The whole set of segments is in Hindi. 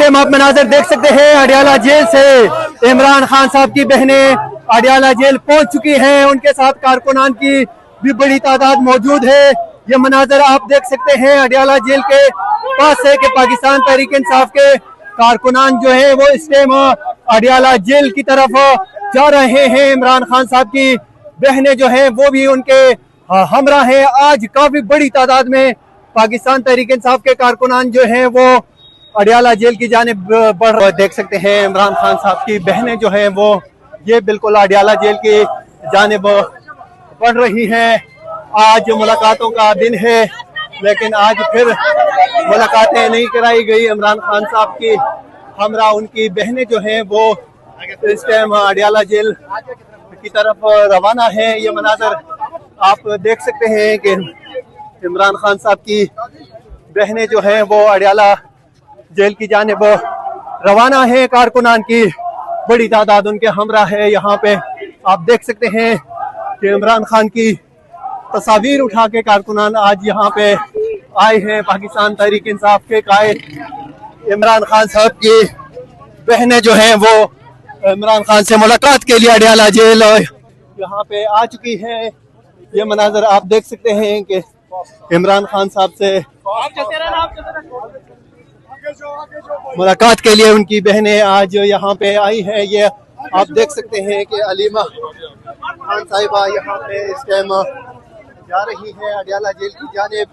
टाइम आप मनाजर देख सकते हैं अडियाला जेल से इमरान खान साहब की बहनें अडियाला जेल पहुंच चुकी हैं। उनके साथ कारकुनान की भी बड़ी तादाद मौजूद है। ये मनाजर आप देख सकते हैं अडियाला जेल के पास है कि पाकिस्तान तहरीक इंसाफ के कारकुनान जो है वो इस टाइम अडियाला जेल की तरफ जा रहे हैं। इमरान खान साहब की बहनें जो हैं वो भी उनके हमरा हैं। आज काफी बड़ी तादाद में पाकिस्तान तहरीक इंसाफ के कारकुनान जो हैं वो अडियाला जेल की जानिब बढ़ देख सकते हैं। इमरान खान साहब की बहनें जो हैं वो ये बिल्कुल अडियाला जेल की जानिब बढ़ रही हैं। आज मुलाकातों का दिन है लेकिन आज फिर मुलाकातें नहीं कराई गई। इमरान खान साहब की हमरा उनकी बहनें जो हैं वो इस टाइम अडियाला जेल की तरफ रवाना है। ये मनाजर आप देख सकते हैं कि इमरान खान साहब की बहनें जो हैं वो अडियाला जेल की जानिब रवाना है। कारकुनान की बड़ी तादाद उनके हमरा है। यहाँ पे आप देख सकते हैं कि इमरान खान की तस्वीर उठा के कारकुनान आज यहाँ पे आए हैं। पाकिस्तान तहरीक इंसाफ के कायद इमरान खान साहब की बहनें जो हैं वो इमरान खान से मुलाकात के लिए अडियाला जेल यहाँ पे आ चुकी हैं। ये मनाजर आप देख सकते हैं कि इमरान खान साहब से मुलाकात के लिए उनकी बहनें आज यहाँ पे आई हैं। ये आप देख सकते हैं कि अलीमा खान साहिबा यहाँ पे इस टाइम जा रही है अडियाला जेल की जानिब।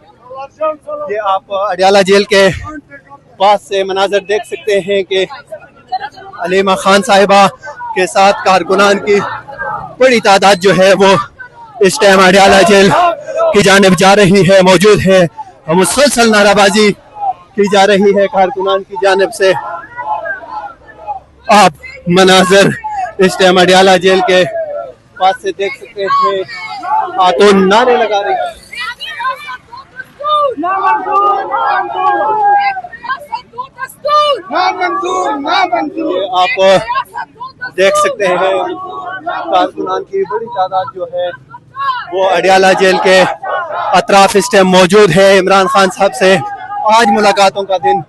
ये आप अडियाला जेल के पास से मनाजर देख सकते हैं कि अलीमा खान साहिबा के साथ कारकुनान की बड़ी तादाद जो है वो इस टाइम अडियाला जेल की जानिब जा रही है, मौजूद है। मुसलसल नाराबाजी की जा रही है कारकुनान की जानिब से। आप मनाजर इस टाइम अडियाला जेल के पास से देख सकते हैं। खातून नारे लगा रही है। आप देख सकते हैं कारकुनान की बड़ी तादाद जो है वो अडियाला जेल के अतराफ इस टाइम मौजूद है। इमरान खान साहब से आज मुलाकातों का दिन